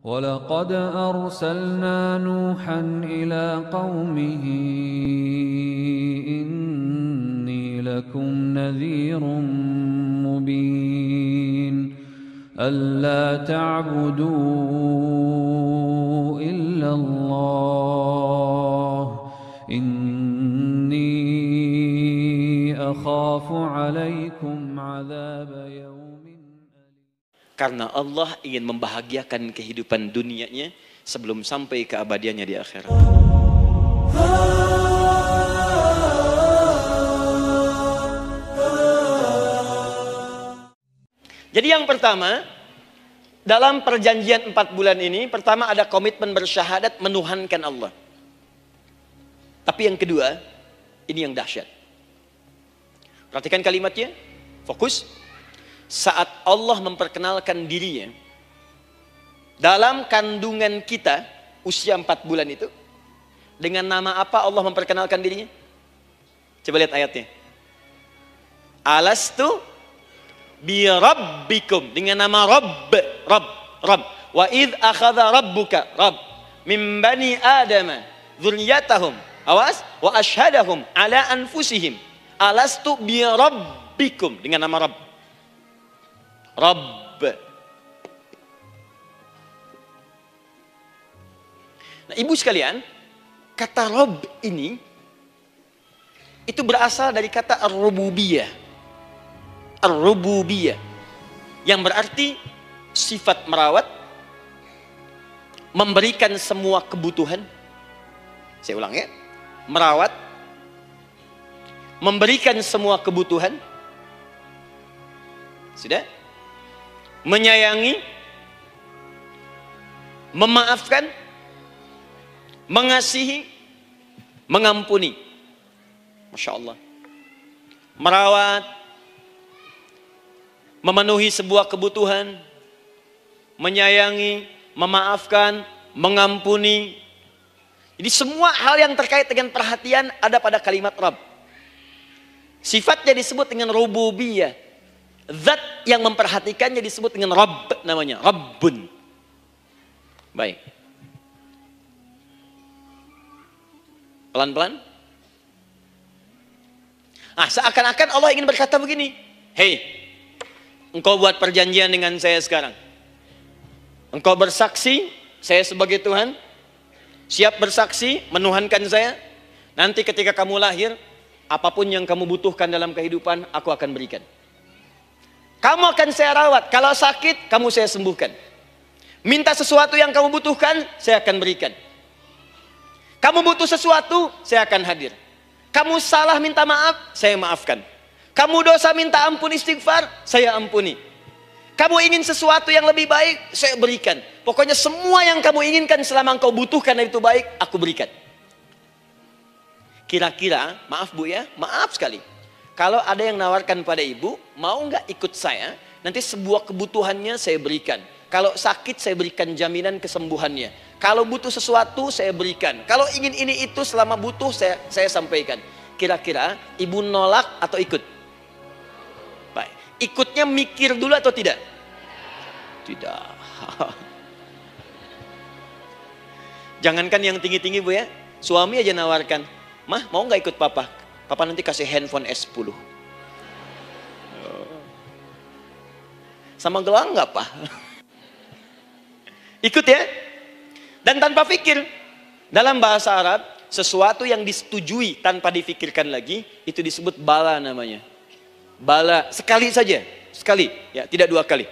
ولقد أرسلنا نوحا إلى قومه إني لكم نذير مبين ألا تعبدوا إلا الله إني أخاف عليكم عذاب يوم. Karena Allah ingin membahagiakan kehidupan dunianya sebelum sampai keabadiannya di akhirat. Jadi yang pertama, dalam perjanjian 4 bulan ini, pertama ada komitmen bersyahadat menuhankan Allah. Tapi yang kedua, ini yang dahsyat. Perhatikan kalimatnya, fokus. Saat Allah memperkenalkan dirinya dalam kandungan kita usia 4 bulan itu, dengan nama apa Allah memperkenalkan dirinya? Coba lihat ayatnya. Alastu bi rabbikum, dengan nama Rabb. Wa idh akhadha rabbuka min bani adama dzurriyyatahum wa ashhadahum ala anfusihim alastu bi rabbikum, dengan nama Rabb. Nah, ibu sekalian, kata Rabb ini itu berasal dari kata ar-rububiyah. Ar-rububiyah yang berarti sifat merawat, memberikan semua kebutuhan. Saya ulang ya. Merawat, memberikan semua kebutuhan. Sudah? Menyayangi, memaafkan, mengasihi, mengampuni. Masya Allah. Merawat, memenuhi sebuah kebutuhan, menyayangi, memaafkan, mengampuni. Jadi semua hal yang terkait dengan perhatian ada pada kalimat Rabb. Sifatnya disebut dengan rububiyah. Zat yang memperhatikannya disebut dengan Rabb, namanya Rabbun. Baik. Pelan-pelan. Seakan-akan Allah ingin berkata begini. Hei, engkau buat perjanjian dengan saya sekarang. Engkau bersaksi, saya sebagai Tuhan. Siap bersaksi, menuhankan saya. Nanti ketika kamu lahir, apapun yang kamu butuhkan dalam kehidupan, aku akan berikan. Kamu akan saya rawat. Kalau sakit, kamu saya sembuhkan. Minta sesuatu yang kamu butuhkan, saya akan berikan. Kamu butuh sesuatu, saya akan hadir. Kamu salah minta maaf, saya maafkan. Kamu dosa minta ampun istighfar, saya ampuni. Kamu ingin sesuatu yang lebih baik, saya berikan. Pokoknya semua yang kamu inginkan selama engkau butuhkan itu baik, aku berikan. Kira-kira, maaf Bu ya, maaf sekali. Kalau ada yang nawarkan pada ibu, mau nggak ikut saya? Nanti sebuah kebutuhannya saya berikan. Kalau sakit saya berikan jaminan kesembuhannya. Kalau butuh sesuatu saya berikan. Kalau ingin ini itu selama butuh saya sampaikan. Kira-kira ibu nolak atau ikut? Baik. Ikutnya mikir dulu atau tidak? Tidak. Jangankan yang tinggi-tinggi Bu ya. Suami aja nawarkan. Mah mau nggak ikut papa? Papa nanti kasih handphone S10. Sama gelang nggak Pak? Ikut ya. Dan tanpa pikir. Dalam bahasa Arab, sesuatu yang disetujui tanpa difikirkan lagi, itu disebut bala namanya. Bala, sekali saja. Sekali, ya, tidak 2 kali.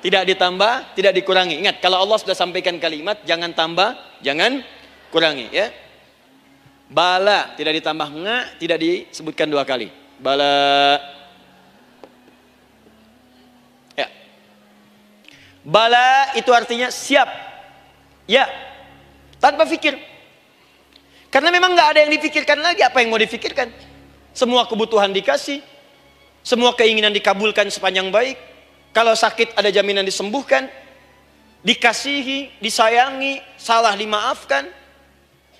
Tidak ditambah, tidak dikurangi. Ingat, kalau Allah sudah sampaikan kalimat, jangan tambah, jangan kurangi. Ya. Bala, tidak ditambah nga, tidak disebutkan 2 kali. Bala. Ya. Bala itu artinya siap. Ya. Tanpa pikir. Karena memang nggak ada yang dipikirkan lagi. Apa yang mau dipikirkan? Semua kebutuhan dikasih. Semua keinginan dikabulkan sepanjang baik. Kalau sakit ada jaminan disembuhkan, dikasihi, disayangi, salah dimaafkan.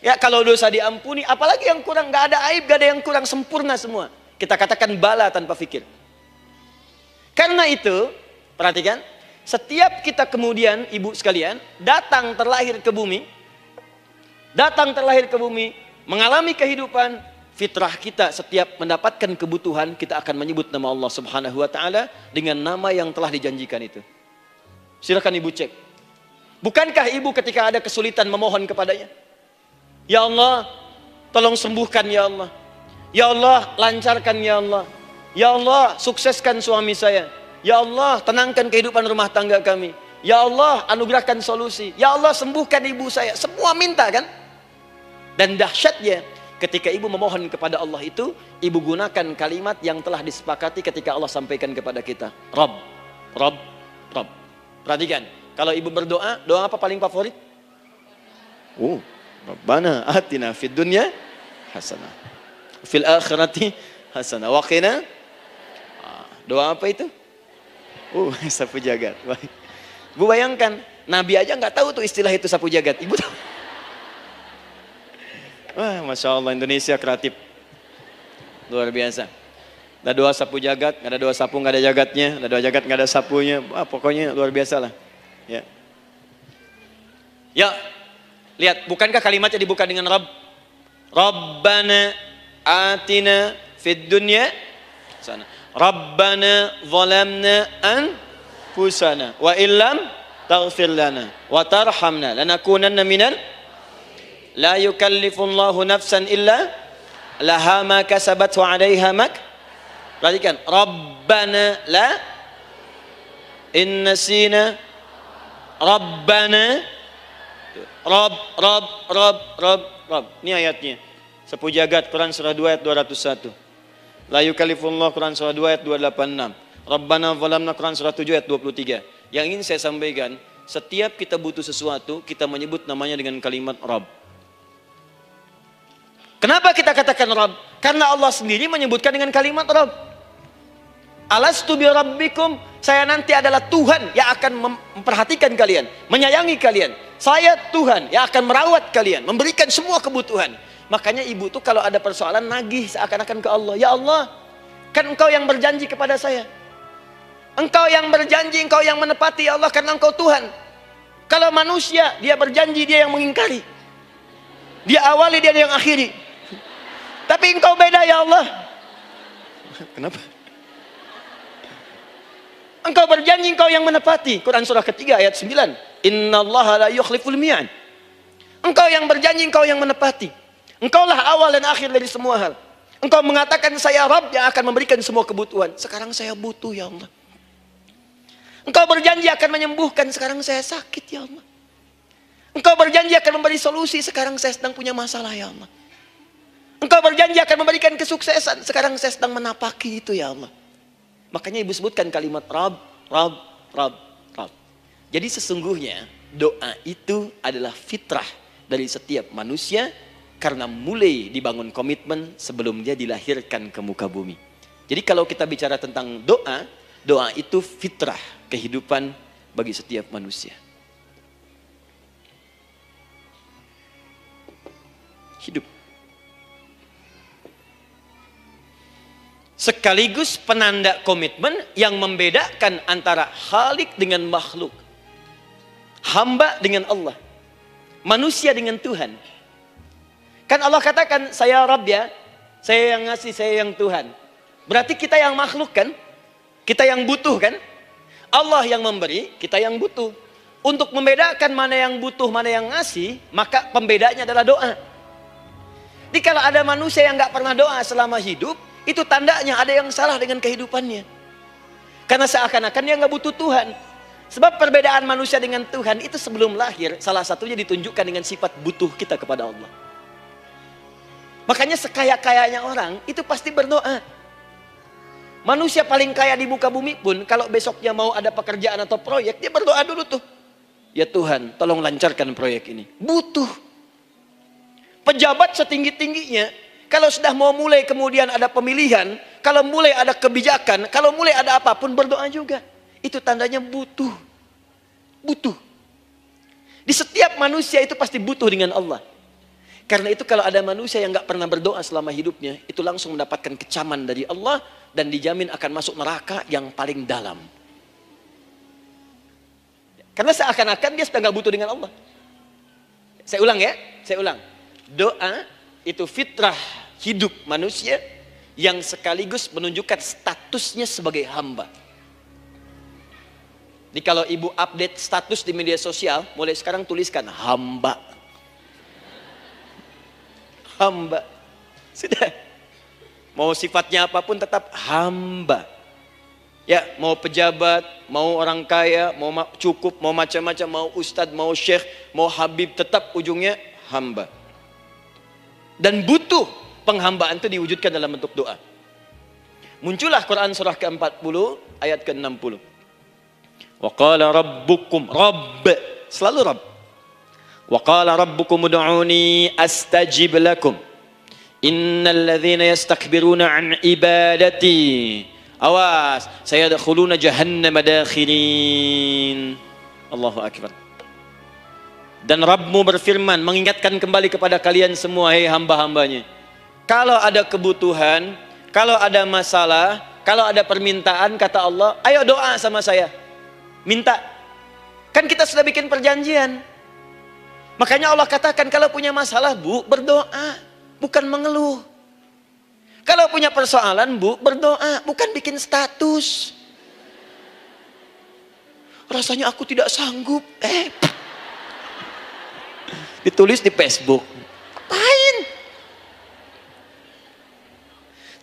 Ya, kalau dosa diampuni, apalagi yang kurang, nggak ada aib, nggak ada yang kurang, sempurna semua. Kita katakan bala tanpa fikir. Karena itu, perhatikan, setiap kita kemudian, ibu sekalian, datang terlahir ke bumi, mengalami kehidupan, fitrah kita setiap mendapatkan kebutuhan, kita akan menyebut nama Allah Subhanahu wa Ta'ala dengan nama yang telah dijanjikan itu. Silakan ibu cek. Bukankah ibu ketika ada kesulitan memohon kepadanya? Ya Allah, tolong sembuhkan ya Allah. Ya Allah, lancarkan ya Allah. Ya Allah, sukseskan suami saya. Ya Allah, tenangkan kehidupan rumah tangga kami. Ya Allah, anugerahkan solusi. Ya Allah, sembuhkan ibu saya. Semua minta kan? Dan dahsyatnya, ketika ibu memohon kepada Allah itu, ibu gunakan kalimat yang telah disepakati ketika Allah sampaikan kepada kita. Rabb, Rabb, Rabb. Perhatikan, kalau ibu berdoa, doa apa paling favorit? Rabbana atina fid dunya hasanah, fil akhirati hasanah, wa qina. Doa apa itu? Sapu jagat. Bu bayangkan, Nabi aja nggak tahu tuh istilah itu sapu jagat. Ibu tahu? Wah, Masya Allah, Indonesia kreatif. Luar biasa. Ada doa sapu jagat, nggak ada doa sapu nggak ada jagatnya, ada doa jagat nggak ada sapunya. Pokoknya luar biasa lah. Ya, lihat, bukankah kalimatnya dibuka dengan Rabb? Rabbana atina fid dunya sana. Rabbana zalamna anfusana wa illam taghfir lana wa tarhamna lanakunanna minal. La yukallifullahu nafsan illa laha ma kasabat wa 'alaiha mak. Perhatikan, Rabbana la innasina Rabbana Rabb. Ini ayatnya. Sapu jagat Quran surah 2 ayat 201. La yukallifullahu Quran surah 2 ayat 286. Rabbana zalamna Quran surah 7 ayat 23. Yang ingin saya sampaikan, setiap kita butuh sesuatu, kita menyebut namanya dengan kalimat Rabb. Kenapa kita katakan Rabb? Karena Allah sendiri menyebutkan dengan kalimat Rabb. Alastu bi rabbikum, saya nanti adalah Tuhan yang akan memperhatikan kalian, menyayangi kalian. Saya Tuhan yang akan merawat kalian, memberikan semua kebutuhan. Makanya ibu tuh kalau ada persoalan nagih seakan-akan ke Allah. Ya Allah, kan engkau yang berjanji kepada saya. Engkau yang berjanji, engkau yang menepati ya Allah, karena engkau Tuhan. Kalau manusia, dia berjanji, dia yang mengingkari. Dia awali, dia yang akhiri. Tapi engkau beda ya Allah. Kenapa? Engkau berjanji, engkau yang menepati. Quran surah ketiga ayat 9. Innallaha la yukhliful mi'ad. Engkau yang berjanji, engkau yang menepati. Engkaulah awal dan akhir dari semua hal. Engkau mengatakan saya Rabb yang akan memberikan semua kebutuhan. Sekarang saya butuh ya Allah. Engkau berjanji akan menyembuhkan, sekarang saya sakit ya Allah. Engkau berjanji akan memberi solusi, sekarang saya sedang punya masalah ya Allah. Engkau berjanji akan memberikan kesuksesan, sekarang saya sedang menapaki itu ya Allah. Makanya ibu sebutkan kalimat Rabb, Rabb, Rabb, Rabb. Jadi sesungguhnya doa itu adalah fitrah dari setiap manusia, karena mulai dibangun komitmen sebelum dia dilahirkan ke muka bumi. Jadi kalau kita bicara tentang doa, doa itu fitrah kehidupan bagi setiap manusia. Hidup. Sekaligus penanda komitmen yang membedakan antara Khalik dengan makhluk. Hamba dengan Allah. Manusia dengan Tuhan. Kan Allah katakan, saya Rabb ya, saya yang ngasih, saya yang Tuhan. Berarti kita yang makhluk kan? Kita yang butuh kan? Allah yang memberi, kita yang butuh. Untuk membedakan mana yang butuh, mana yang ngasih, maka pembedanya adalah doa. Jadi kalau ada manusia yang gak pernah doa selama hidup, itu tandanya ada yang salah dengan kehidupannya. Karena seakan-akan dia gak butuh Tuhan. Sebab perbedaan manusia dengan Tuhan itu sebelum lahir, salah satunya ditunjukkan dengan sifat butuh kita kepada Allah. Makanya sekaya-kayanya orang itu pasti berdoa. Manusia paling kaya di muka bumi pun kalau besoknya mau ada pekerjaan atau proyek, dia berdoa dulu tuh. Ya Tuhan, tolong lancarkan proyek ini. Butuh. Pejabat setinggi-tingginya, kalau sudah mau mulai kemudian ada pemilihan, kalau mulai ada kebijakan, kalau mulai ada apapun berdoa juga. Itu tandanya butuh. Butuh. Di setiap manusia itu pasti butuh dengan Allah. Karena itu kalau ada manusia yang nggak pernah berdoa selama hidupnya, itu langsung mendapatkan kecaman dari Allah dan dijamin akan masuk neraka yang paling dalam. Karena seakan-akan dia sudah nggak butuh dengan Allah. Saya ulang ya, saya ulang. Doa itu fitrah hidup manusia yang sekaligus menunjukkan statusnya sebagai hamba. Jadi kalau ibu update status di media sosial, mulai sekarang tuliskan hamba. Hamba. Sudah. Mau sifatnya apapun tetap hamba. Ya, mau pejabat, mau orang kaya, mau cukup, mau macam-macam, mau ustadz, mau syekh, mau habib, tetap ujungnya hamba. Dan butuh penghambaan itu diwujudkan dalam bentuk doa. Muncullah Quran surah ke-40 ayat ke-60. Wa qala rabbukum, rabb, selalu rabb. Wa qala rabbukum ud'uni astajib lakum. Innal ladzina yastakbiruna an ibadati. Awas, sayadkhuluna jahannam dakhirin. Allahu akbar. Dan Rabbmu berfirman, mengingatkan kembali kepada kalian semua, hei hamba-hambanya. Kalau ada kebutuhan, kalau ada masalah, kalau ada permintaan, kata Allah, ayo doa sama saya. Minta. Kan kita sudah bikin perjanjian. Makanya Allah katakan kalau punya masalah, Bu, berdoa, bukan mengeluh. Kalau punya persoalan, Bu, berdoa, bukan bikin status. Rasanya aku tidak sanggup. Ditulis di Facebook. Apain?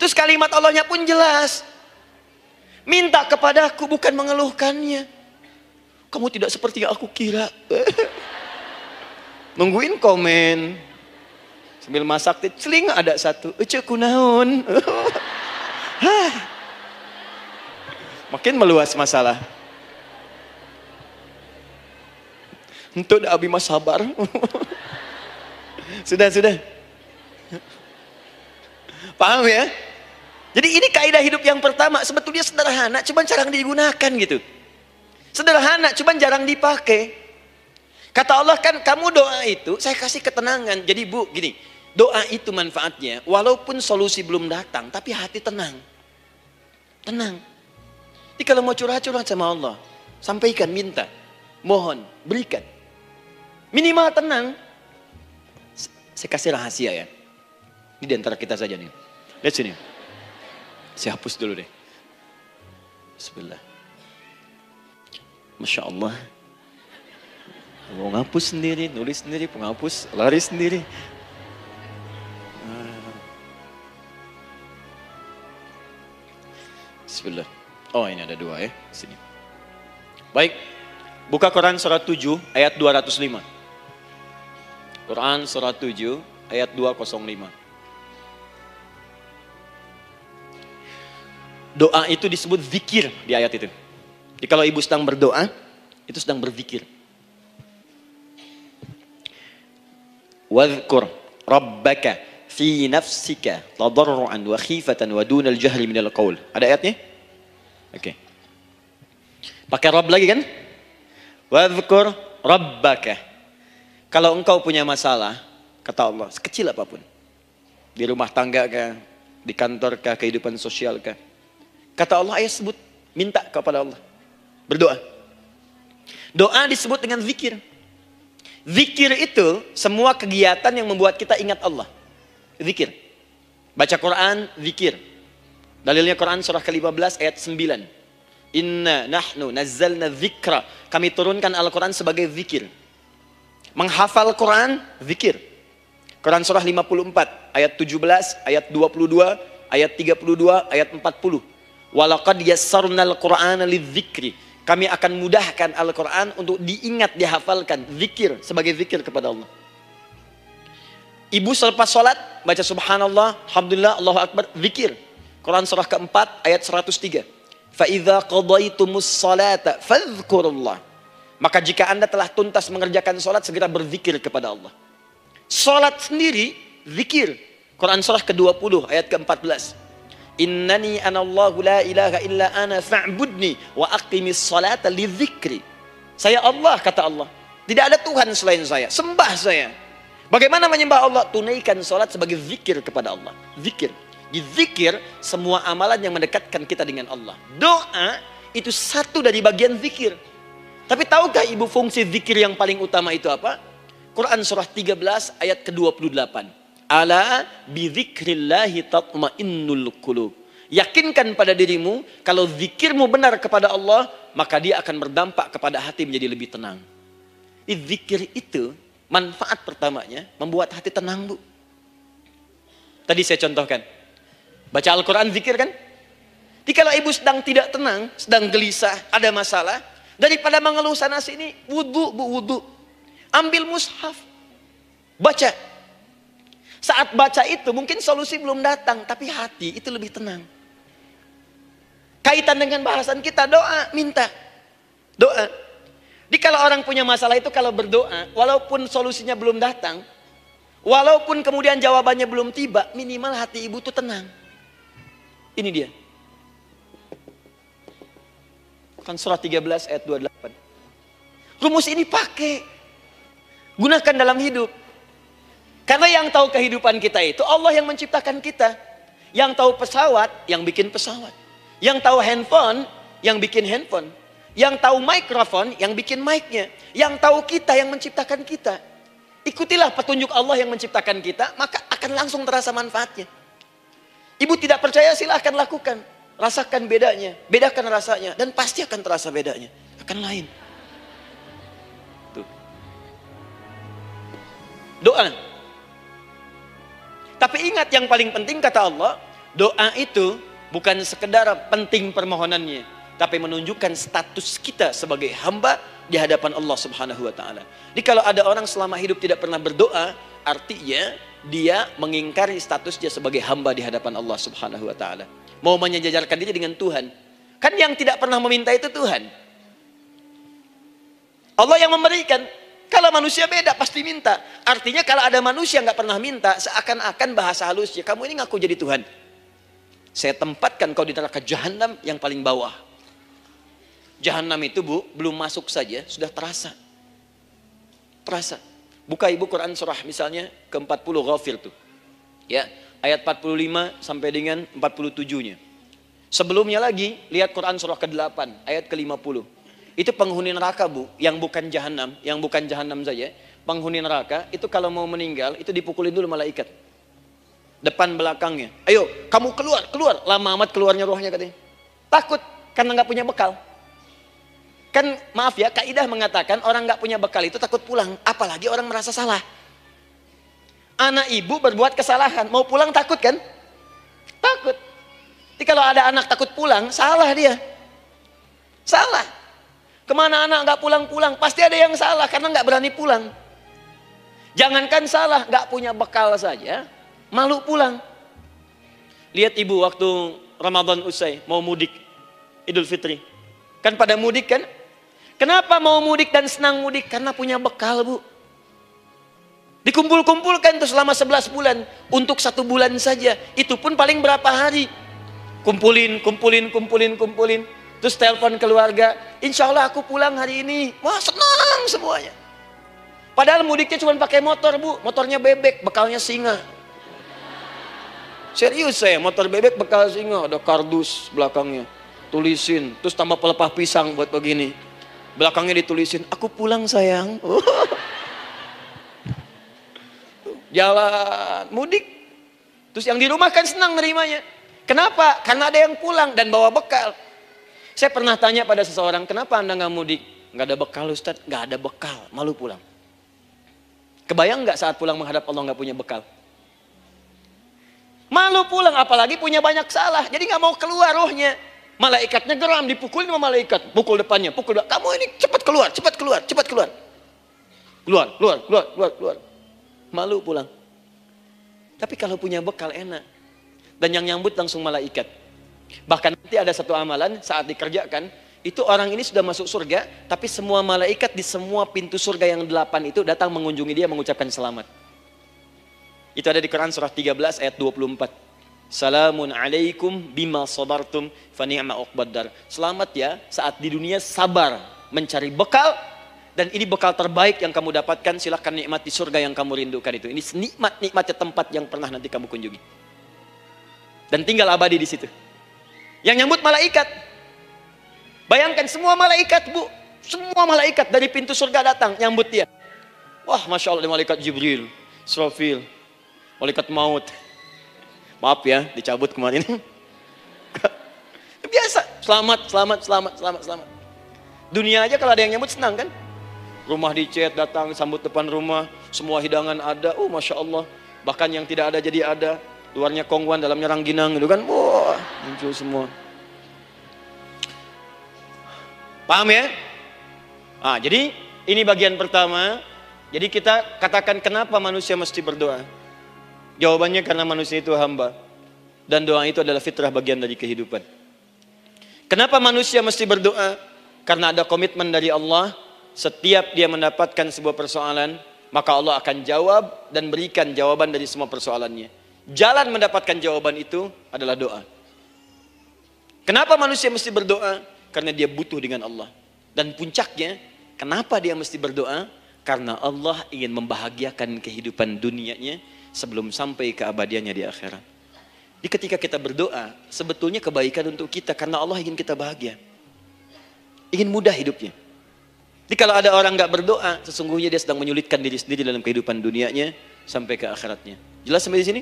Terus kalimat Allahnya pun jelas. Minta kepadaku, bukan mengeluhkannya. Kamu tidak seperti yang aku kira. Nungguin komen. Sambil masak, celing ada satu. Ece kunaon. Makin meluas masalah. Untuk abi mas sabar. Sudah. Paham ya? Jadi ini kaidah hidup yang pertama. Sebetulnya sederhana, cuman jarang digunakan gitu. Sederhana, cuman jarang dipakai. Kata Allah kan, kamu doa itu, saya kasih ketenangan. Jadi Bu, gini, doa itu manfaatnya, walaupun solusi belum datang, tapi hati tenang. Tenang. Jadi kalau mau curhat-curhat sama Allah, sampaikan, minta, mohon, berikan. Minimal tenang. Saya kasih rahasia ya. Ini di antara kita saja nih. Lihat sini. Saya hapus dulu deh. Bismillah. Masya Allah. Mau ngapus sendiri, nulis sendiri, penghapus, lari sendiri. Bismillah. Oh ini ada dua ya. Sini. Baik. Buka Quran surah 7 ayat 205. Quran surah 7 ayat 205. Doa itu disebut zikir di ayat itu. Jadi kalau ibu sedang berdoa, itu sedang berzikir. Wadhkur rabbaka fi nafsika tadarruan wa khifatan wa dunal jahri minal qaul. Ada ayatnya? Oke. Pakai Rabb lagi kan? Wadhkur rabbaka. Kalau engkau punya masalah, kata Allah, sekecil apapun. Di rumah tangga kah, di kantor kah, kehidupan sosial kah. Kata Allah, ayat sebut, minta kepada Allah. Berdoa. Doa disebut dengan zikir. Zikir itu semua kegiatan yang membuat kita ingat Allah. Zikir. Baca Quran, zikir. Dalilnya Quran surah ke-15 ayat 9. Inna nahnu nazzalna dzikra. Kami turunkan Al-Quran sebagai zikir. Menghafal Quran, zikir. Quran surah 54 ayat 17, ayat 22, ayat 32, ayat 40. Walaqad yassarnal Qur'ana lidzikri. Kami akan mudahkan Al-Quran untuk diingat, dihafalkan. Zikir, sebagai zikir kepada Allah. Ibu selepas sholat, baca subhanallah, alhamdulillah, Allahu Akbar, zikir. Quran surah keempat, ayat 103. فَإِذَا قَضَيْتُمُ الصَّلَاةَ فَاذْكُرُوا اللَّهَ. Maka jika anda telah tuntas mengerjakan sholat, segera berzikir kepada Allah. Sholat sendiri, zikir. Quran surah ke-20, ayat ke-14. Innani anallahu la ilaha illa ana fa'budni wa aqimis salata lidzikri. Saya Allah, kata Allah. Tidak ada Tuhan selain saya. Sembah saya. Bagaimana menyembah Allah? Tunaikan sholat sebagai zikir kepada Allah. Zikir. Di zikir, semua amalan yang mendekatkan kita dengan Allah. Doa itu satu dari bagian zikir. Tapi tahukah ibu fungsi zikir yang paling utama itu apa? Quran surah 13 ayat ke-28. Ala bizikrillahi tatma'innul qulub. Yakinkan pada dirimu, kalau zikirmu benar kepada Allah, maka dia akan berdampak kepada hati menjadi lebih tenang. Zikir itu, manfaat pertamanya, membuat hati tenang, Bu. Tadi saya contohkan. Baca Al-Quran zikir kan? Jadi kalau ibu sedang tidak tenang, sedang gelisah, ada masalah, daripada mengeluh sana sini, wudu, Bu, wudu. Ambil mushaf. Baca. Saat baca itu mungkin solusi belum datang, tapi hati itu lebih tenang. Kaitan dengan bahasan kita, doa, minta. Doa. Jadi kalau orang punya masalah itu kalau berdoa, walaupun solusinya belum datang, walaupun kemudian jawabannya belum tiba, minimal hati ibu itu tenang. Ini dia. Kan surah 13 ayat 28. Rumus ini pakai. Gunakan dalam hidup. Karena yang tahu kehidupan kita itu Allah yang menciptakan kita. Yang tahu pesawat, yang bikin pesawat. Yang tahu handphone, yang bikin handphone. Yang tahu mikrofon, yang bikin mic-nya. Yang tahu kita, yang menciptakan kita. Ikutilah petunjuk Allah yang menciptakan kita, maka akan langsung terasa manfaatnya. Ibu tidak percaya, silahkan lakukan. Rasakan bedanya, bedakan rasanya, dan pasti akan terasa bedanya. Akan lain. Tuh. Doa. Tapi ingat yang paling penting kata Allah, doa itu bukan sekedar penting permohonannya, tapi menunjukkan status kita sebagai hamba di hadapan Allah Subhanahu wa taala. Jadi kalau ada orang selama hidup tidak pernah berdoa, artinya dia mengingkari statusnya sebagai hamba di hadapan Allah Subhanahu wa taala. Mau menyejajarkan diri dengan Tuhan. Kan yang tidak pernah meminta itu Tuhan. Allah yang memberikan. Kalau manusia beda pasti minta. Artinya kalau ada manusia nggak pernah minta, seakan-akan bahasa halusnya, kamu ini ngaku jadi Tuhan. Saya tempatkan kau di neraka jahanam yang paling bawah. Jahanam itu, Bu, belum masuk saja sudah terasa. Terasa. Buka ibu Quran surah misalnya ke-40 Ghafir tuh. Ya, ayat 45 sampai dengan 47-nya. Sebelumnya lagi lihat Quran surah ke-8 ayat ke-50. Itu penghuni neraka, Bu, yang bukan jahanam saja. Penghuni neraka itu kalau mau meninggal itu dipukulin dulu malaikat. Depan belakangnya. Ayo, kamu keluar. Lama amat keluarnya rohnya katanya. Takut karena nggak punya bekal. Kan maaf ya, kaidah mengatakan orang nggak punya bekal itu takut pulang, apalagi orang merasa salah. Anak ibu berbuat kesalahan, mau pulang takut kan? Takut. Jadi kalau ada anak takut pulang, salah dia. Salah. Kemana anak nggak pulang-pulang, pasti ada yang salah karena nggak berani pulang. Jangankan salah, nggak punya bekal saja, malu pulang. Lihat ibu waktu Ramadan usai, mau mudik, Idul Fitri. Kan pada mudik kan? Kenapa mau mudik dan senang mudik? Karena punya bekal, Bu. Dikumpul-kumpulkan tuh selama 11 bulan. Untuk 1 bulan saja. Itu pun paling berapa hari. Kumpulin. Terus telepon keluarga. Insya Allah aku pulang hari ini. Wah, senang semuanya. Padahal mudiknya cuma pakai motor, Bu. Motornya bebek, bekalnya singa. Serius saya, motor bebek bekal singa. Ada kardus belakangnya. Tulisin. Terus tambah pelepah pisang buat begini. Belakangnya ditulisin, aku pulang sayang. Jalan, mudik. Terus yang di rumah kan senang nerimanya. Kenapa? Karena ada yang pulang dan bawa bekal. Saya pernah tanya pada seseorang, kenapa Anda nggak mudik? Nggak ada bekal Ustaz, nggak ada bekal, malu pulang. Kebayang nggak saat pulang menghadap Allah nggak punya bekal? Malu pulang, apalagi punya banyak salah. Jadi nggak mau keluar rohnya. Malaikatnya geram, dipukulin sama malaikat. Pukul depannya, pukul depan. Kamu ini cepat keluar. Keluar. Malu pulang. Tapi kalau punya bekal enak. Dan yang nyambut langsung malaikat. Bahkan nanti ada satu amalan saat dikerjakan. Itu orang ini sudah masuk surga. Tapi semua malaikat di semua pintu surga yang 8 itu datang mengunjungi dia mengucapkan selamat. Itu ada di Quran surah 13 ayat 24. Salamun alaikum bima sabartum fa ni'ma uqbaddar. Selamat ya saat di dunia sabar mencari bekal Dan ini bekal terbaik yang kamu dapatkan, silahkan nikmati surga yang kamu rindukan itu. Ini nikmat-nikmatnya tempat yang pernah nanti kamu kunjungi. Dan tinggal abadi di situ. Yang nyambut malaikat. Bayangkan semua malaikat, Bu. Semua malaikat dari pintu surga datang nyambut dia. Wah, Masya Allah, malaikat Jibril, Israfil, malaikat maut. Maaf ya, dicabut kemarin. Biasa, selamat. Dunia aja kalau ada yang nyambut senang kan? Rumah dicat, datang, sambut depan rumah, semua hidangan ada, Masya Allah. Bahkan yang tidak ada jadi ada, luarnya kongwan, dalamnya rangginang gitu kan, wah, muncul semua. Paham ya? Jadi ini bagian pertama. Jadi kita katakan kenapa manusia mesti berdoa? Jawabannya karena manusia itu hamba. Dan doa itu adalah fitrah bagian dari kehidupan. Kenapa manusia mesti berdoa? Karena ada komitmen dari Allah. Setiap dia mendapatkan sebuah persoalan, maka Allah akan jawab dan berikan jawaban dari semua persoalannya. Jalan mendapatkan jawaban itu adalah doa. Kenapa manusia mesti berdoa? Karena dia butuh dengan Allah. Dan puncaknya, kenapa dia mesti berdoa? Karena Allah ingin membahagiakan kehidupan dunianya sebelum sampai keabadiannya di akhirat. Jadi ketika kita berdoa, sebetulnya kebaikan untuk kita karena Allah ingin kita bahagia. Ingin mudah hidupnya. Jadi kalau ada orang nggak berdoa, sesungguhnya dia sedang menyulitkan diri sendiri dalam kehidupan dunianya sampai ke akhiratnya. Jelas sampai di sini?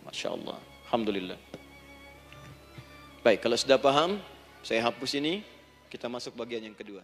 Masya Allah. Alhamdulillah. Baik, kalau sudah paham, saya hapus ini. Kita masuk bagian yang kedua.